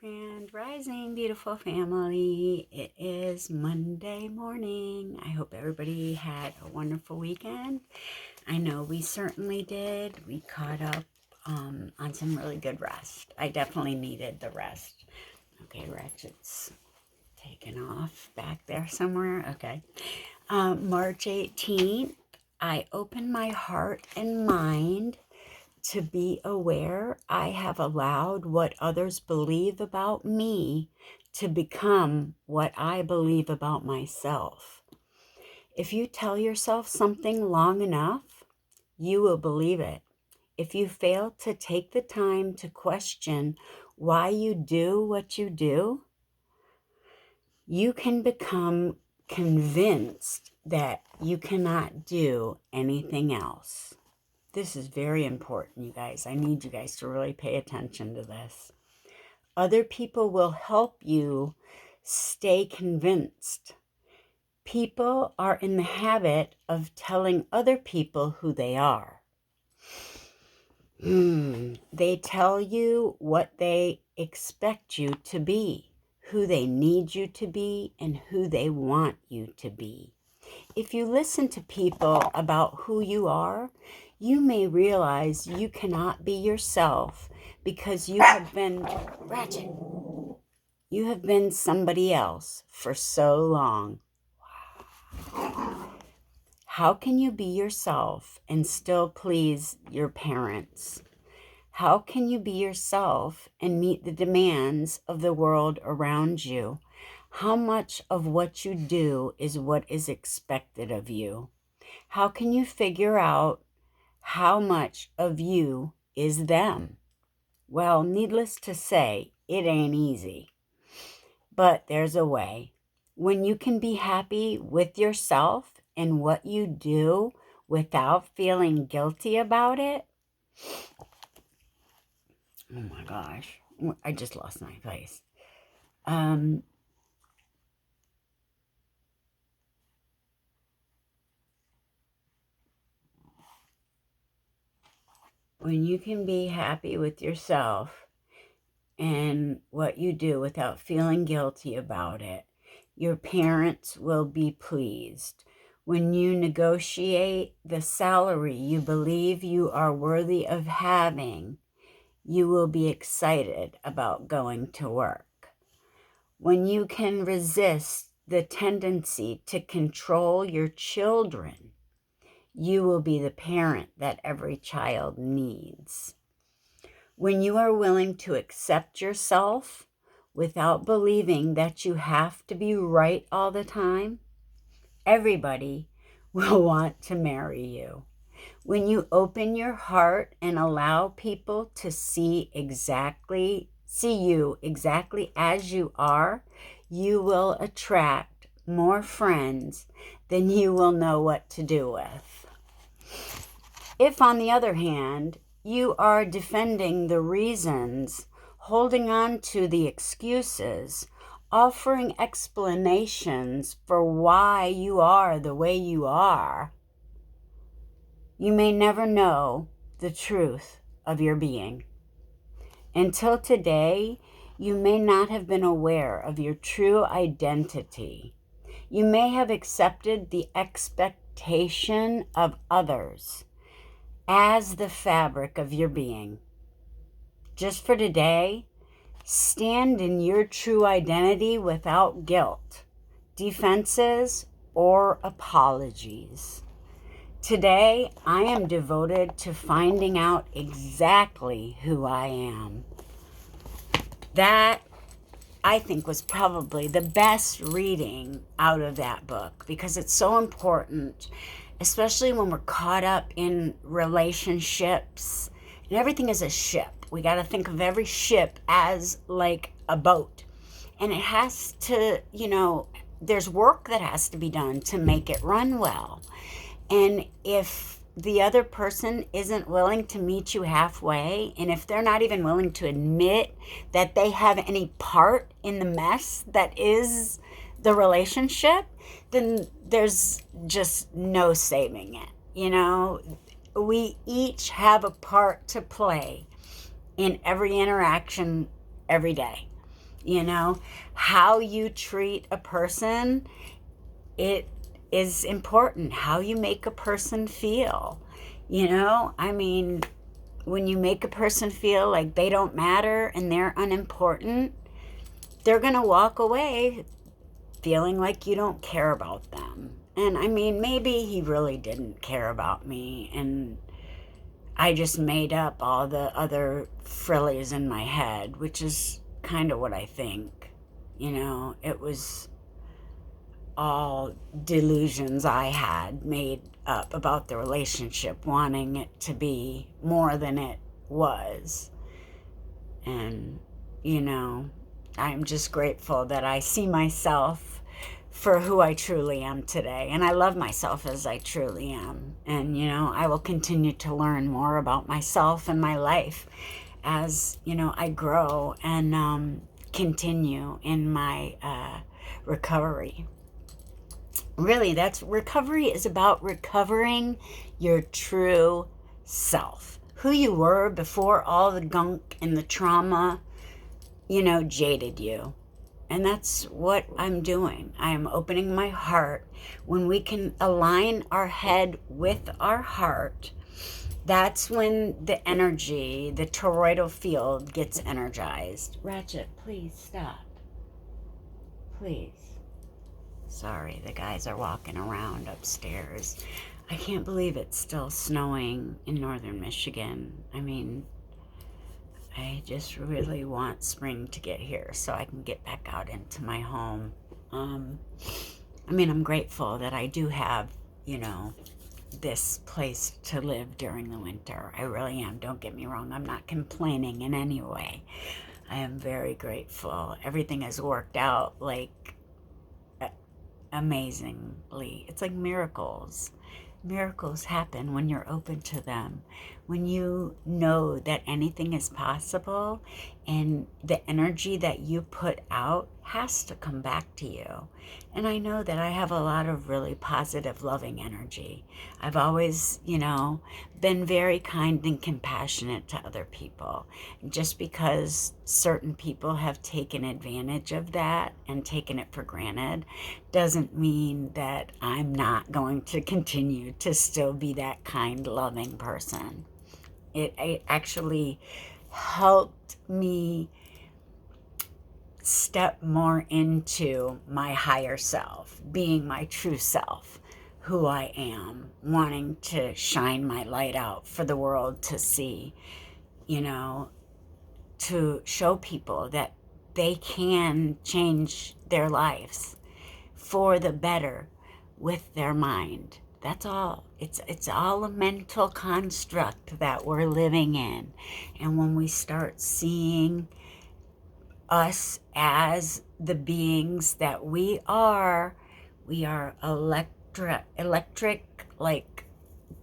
Grand Rising, beautiful family. It is Monday morning. I hope everybody had a wonderful weekend. I know we certainly did. We caught up on some really good rest. I definitely needed the rest. Okay, Ratchet's taken off back there somewhere. Okay. March 18th, I opened my heart and mind to be aware I have allowed what others believe about me to become what I believe about myself. If you tell yourself something long enough, you will believe it. If you fail to take the time to question why you do what you do, you can become convinced that you cannot do anything else. This is very important, you guys. I need you guys to really pay attention to this. Other people will help you stay convinced. People are in the habit of telling other people who they are. They tell you what they expect you to be, who they need you to be, and who they want you to be. If you listen to people about who you are, you may realize you cannot be yourself because you have been Ratchet. You have been somebody else for so long. How can you be yourself and still please your parents? How can you be yourself and meet the demands of the world around you? How much of what you do is what is expected of you? How can you figure out how much of you is them? Well, needless to say, it ain't easy. But there's a way. When you can be happy with yourself and what you do without feeling guilty about it. Oh my gosh, I just lost my place. When you can be happy with yourself and what you do without feeling guilty about it, your parents will be pleased. When you negotiate the salary you believe you are worthy of having, you will be excited about going to work. When you can resist the tendency to control your children, you will be the parent that every child needs. When you are willing to accept yourself without believing that you have to be right all the time, everybody will want to marry you. When you open your heart and allow people to see you exactly as you are, you will attract more friends than you will know what to do with. If, on the other hand, you are defending the reasons, holding on to the excuses, offering explanations for why you are the way you are, you may never know the truth of your being. Until today, you may not have been aware of your true identity. You may have accepted the expectation of others as the fabric of your being. Just for today, stand in your true identity without guilt, defenses, or apologies. Today, I am devoted to finding out exactly who I am. That, I think, was probably the best reading out of that book because it's so important, especially when we're caught up in relationships. And everything is a ship. We got to think of every ship as like a boat. And it has to, there's work that has to be done to make it run well. And if the other person isn't willing to meet you halfway, and if they're not even willing to admit that they have any part in the mess that is the relationship, then there's just no saving it. We each have a part to play in every interaction every day. You know, how you treat a person, it is important. How you make a person feel. You know, I mean, when you make a person feel like they don't matter and they're unimportant, they're going to walk away feeling like you don't care about them. And I mean, maybe he really didn't care about me, and I just made up all the other frillies in my head, which is kind of what I think. You know, it was all delusions I had made up about the relationship, wanting it to be more than it was. And, you know, I'm just grateful that I see myself for who I truly am today. And I love myself as I truly am. And, you know, I will continue to learn more about myself and my life as, you know, I grow and continue in my recovery. Really, that's recovery is about recovering your true self, who you were before all the gunk and the trauma, you know, jaded you. And that's what I'm doing. I am opening my heart. When we can align our head with our heart, that's when the energy, the toroidal field gets energized. Ratchet, please stop. Please. Sorry, the guys are walking around upstairs. I can't believe it's still snowing in northern Michigan. I mean, I just really want spring to get here so I can get back out into my home. I mean, I'm grateful that I do have, you know, this place to live during the winter. I really am. Don't get me wrong. I'm not complaining in any way. I am very grateful. Everything has worked out like amazingly. It's like miracles. Miracles happen when you're open to them, when you know that anything is possible, and the energy that you put out has to come back to you. And I know that I have a lot of really positive, loving energy. I've always, you know, been very kind and compassionate to other people. Just because certain people have taken advantage of that and taken it for granted doesn't mean that I'm not going to continue to still be that kind, loving person. It actually helped me step more into my higher self, being my true self, who I am, wanting to shine my light out for the world to see, you know, to show people that they can change their lives for the better with their mind. That's all. It's all a mental construct that we're living in. And when we start seeing us as the beings that we are electric, like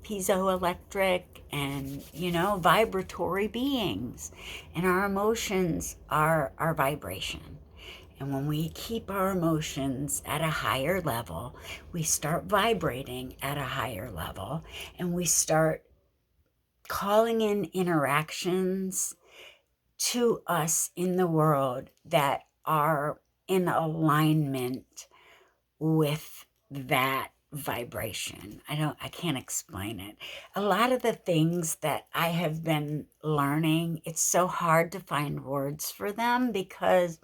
piezoelectric, and, you know, vibratory beings. And our emotions are our vibration. And when we keep our emotions at a higher level, we start vibrating at a higher level, and we start calling in interactions to us in the world that are in alignment with that vibration. I can't explain it. A lot of the things that I have been learning, it's so hard to find words for them because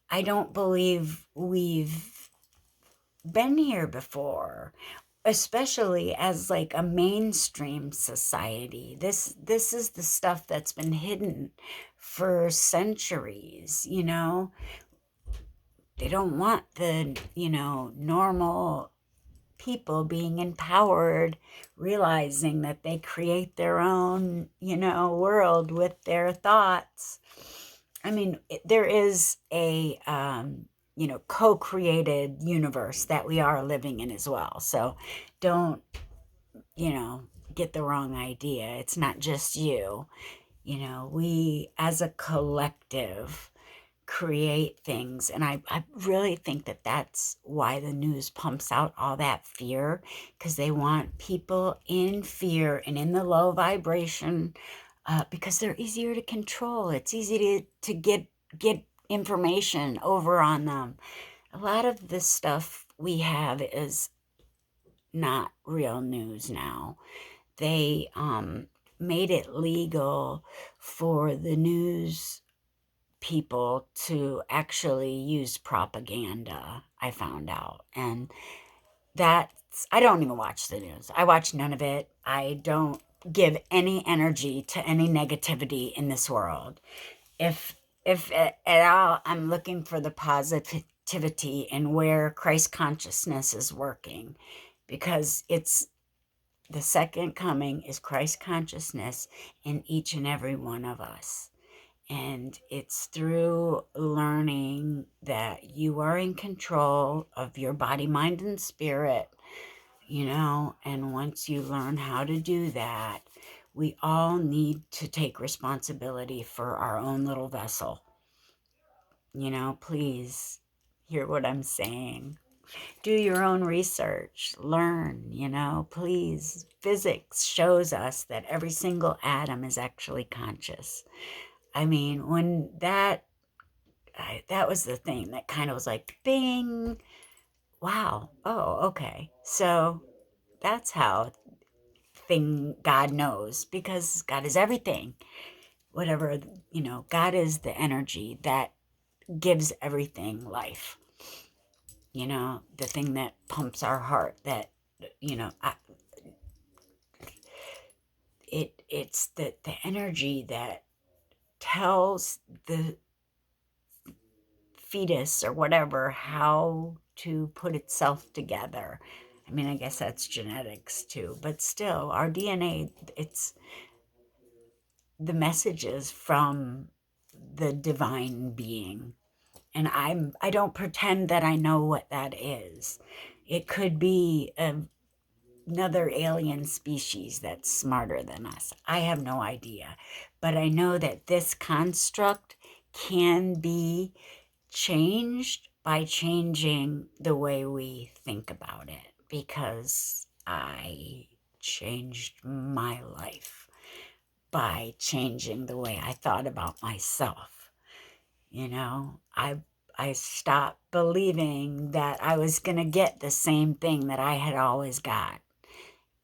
I don't believe we've been here before, especially as like a mainstream society. This is the stuff that's been hidden for centuries, you know. They don't want the, you know, normal people being empowered, realizing that they create their own, you know, world with their thoughts. I mean, there is a, you know, co-created universe that we are living in as well. So don't, you know, get the wrong idea. It's not just you. You know, we as a collective create things. And I really think that that's why the news pumps out all that fear, because they want people in fear and in the low vibration, because they're easier to control. It's easy to get information over on them. A lot of the stuff we have is not real news now. They made it legal for the news people to actually use propaganda, I found out. And I don't even watch the news. I watch none of it. I don't give any energy to any negativity in this world. If at all, I'm looking for the positivity and where Christ consciousness is working, because it's the second coming is Christ consciousness in each and every one of us. And it's through learning that you are in control of your body, mind, and spirit, and once you learn how to do that, we all need to take responsibility for our own little vessel. Please hear what I'm saying. Do your own research, learn, please. Physics shows us that every single atom is actually conscious. I mean, when that was the thing that kind of was like, bing, wow, oh, okay. So that's how God knows, because God is everything. Whatever, God is the energy that gives everything life. The thing that pumps our heart, that, it's the energy that tells the fetus or whatever how to put itself together. I mean, I guess that's genetics too, but still, our DNA, it's the messages from the divine being. And I don't pretend that I know what that is. It could be another alien species that's smarter than us. I have no idea. But I know that this construct can be changed by changing the way we think about it, because I changed my life by changing the way I thought about myself. I stopped believing that I was going to get the same thing that I had always got.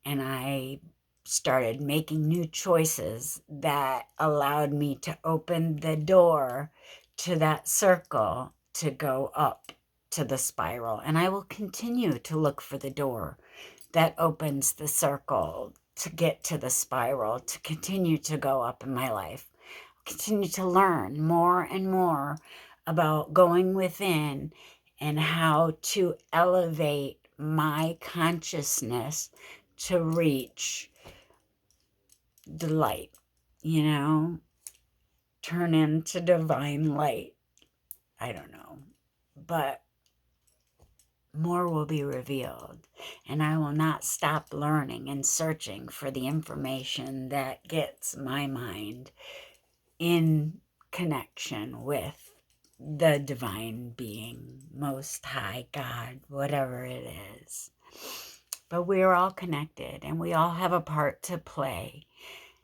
And I started making new choices that allowed me to open the door to that circle to go up to the spiral. And I will continue to look for the door that opens the circle to get to the spiral, to continue to go up in my life. Continue to learn more and more about going within and how to elevate my consciousness to reach the light, turn into divine light. I don't know, but more will be revealed, and I will not stop learning and searching for the information that gets my mind in connection with the divine being, most high, God, whatever it is. But we're all connected and we all have a part to play.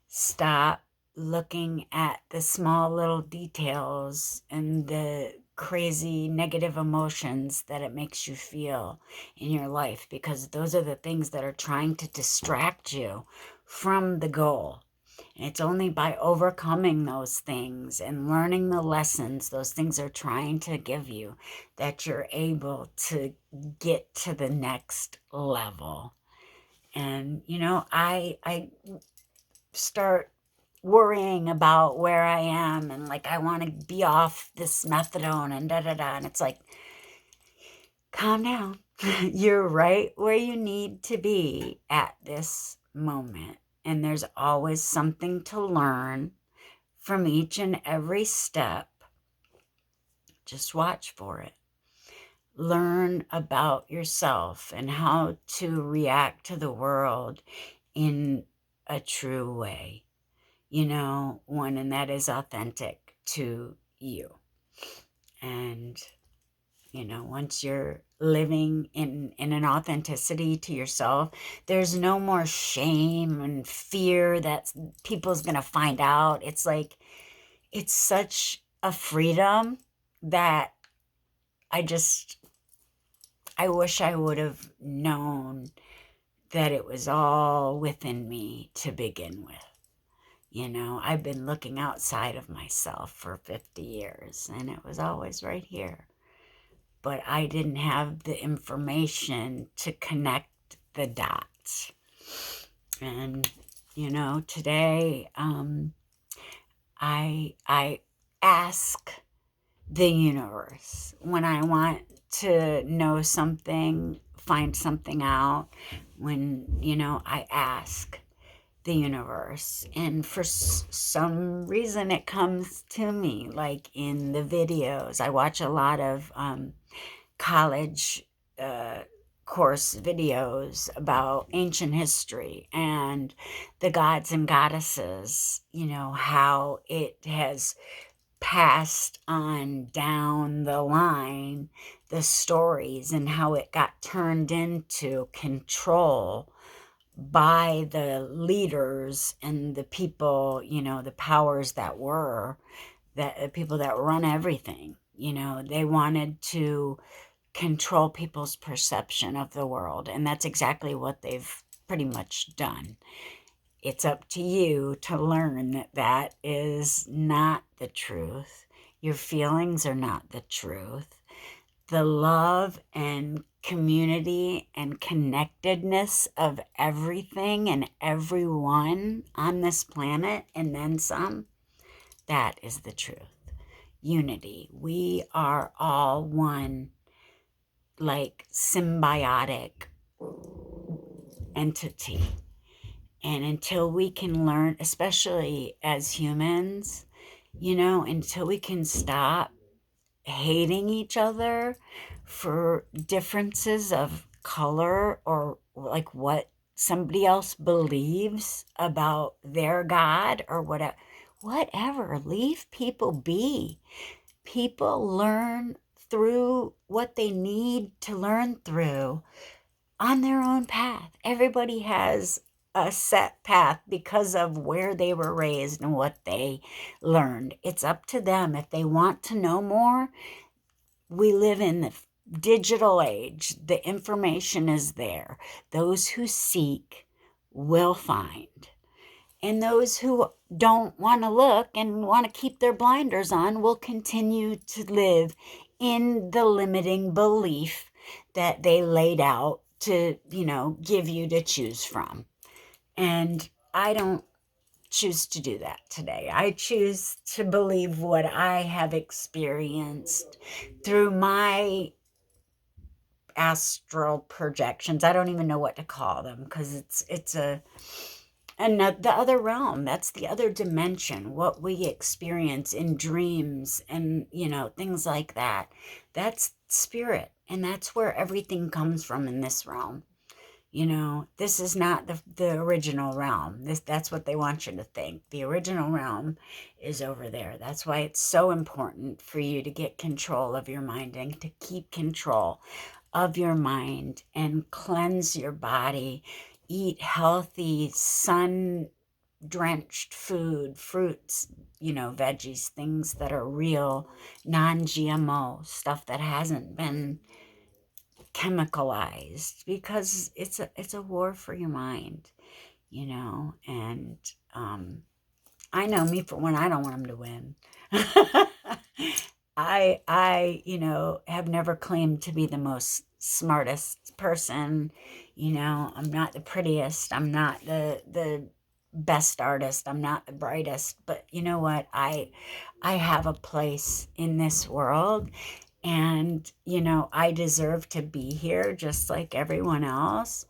Stop looking at the small little details and the crazy negative emotions that it makes you feel in your life, because those are the things that are trying to distract you from the goal. And it's only by overcoming those things and learning the lessons those things are trying to give you that you're able to get to the next level. And, I start worrying about where I am and like, I want to be off this methadone and da-da-da. And it's like, calm down. You're right where you need to be at this moment. And there's always something to learn from each and every step. Just watch for it. Learn about yourself and how to react to the world in a true way. One and that is authentic to you. And once you're living in an authenticity to yourself, there's no more shame and fear that people's going to find out. It's like, it's such a freedom that I wish I would have known that it was all within me to begin with. I've been looking outside of myself for 50 years, and it was always right here. But I didn't have the information to connect the dots. And, today I ask the universe when I want to know something, find something out, when, I ask the universe, and for some reason it comes to me, like in the videos. I watch a lot of college course videos about ancient history and the gods and goddesses, how it has passed on down the line, the stories, and how it got turned into control by the leaders and the people, the powers that were, that the people that run everything. They wanted to control people's perception of the world, and that's exactly what they've pretty much done. It's up to you to learn that that is not the truth. Your feelings are not the truth. The love and community and connectedness of everything and everyone on this planet, and then some, that is the truth. Unity. We are all one, like symbiotic entity. And until we can learn, especially as humans, until we can stop hating each other for differences of color or like what somebody else believes about their God or whatever, leave people be. People learn through what they need to learn through on their own path. Everybody has a set path because of where they were raised and what they learned. It's up to them. If they want to know more, we live in the digital age. The information is there. Those who seek will find. And those who don't want to look and want to keep their blinders on will continue to live in the limiting belief that they laid out to, give you to choose from. And I don't choose to do that today. I choose to believe what I have experienced through my astral projections. I don't even know what to call them, because it's the other realm. That's the other dimension. What we experience in dreams and things like that. That's spirit, and that's where everything comes from in this realm. This is not the original realm. That's what they want you to think. The original realm is over there. That's why it's so important for you to get control of your mind and to keep control of your mind and cleanse your body. Eat healthy, sun-drenched food, fruits, veggies, things that are real, non-GMO, stuff that hasn't been chemicalized, because it's a war for your mind, and I know me for when I don't want them to win. I have never claimed to be the most smartest person. I'm not the prettiest. I'm not the best artist. I'm not the brightest. But you know what? I have a place in this world, and I deserve to be here just like everyone else.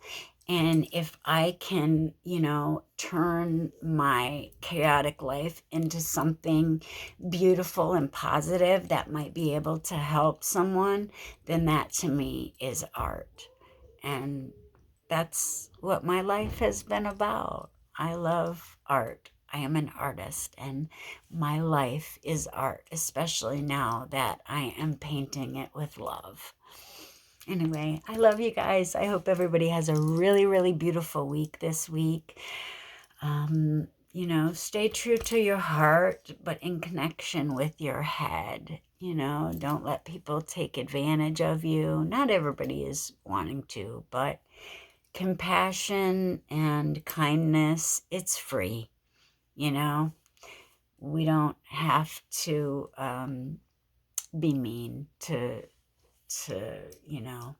And if I can, turn my chaotic life into something beautiful and positive that might be able to help someone, then that to me is art. And that's what my life has been about. I love art. I am an artist, and my life is art, especially now that I am painting it with love. Anyway, I love you guys. I hope everybody has a really, really beautiful week this week. Stay true to your heart, but in connection with your head. You know, don't let people take advantage of you. Not everybody is wanting to, but compassion and kindness, it's free, you know. We don't have to be mean to, you know,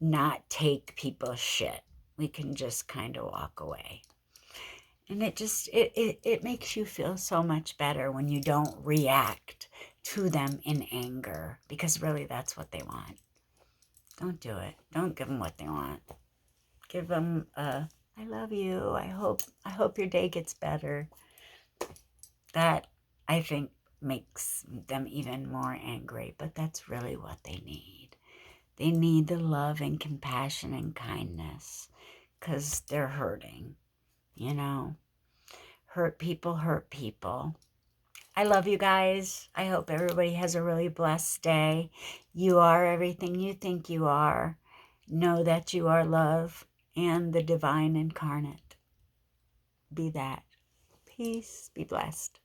not take people's shit. We can just kind of walk away. And it makes you feel so much better when you don't react to them in anger, because really that's what they want. Don't do it. Don't give them what they want. Give them I love you. I hope your day gets better. That, I think, makes them even more angry, but that's really what they need. They need the love and compassion and kindness, because they're hurting, you know. Hurt people hurt people. I love you guys. I hope everybody has a really blessed day. You are everything you think you are. Know that you are love and the divine incarnate. Be that. Peace. Be blessed.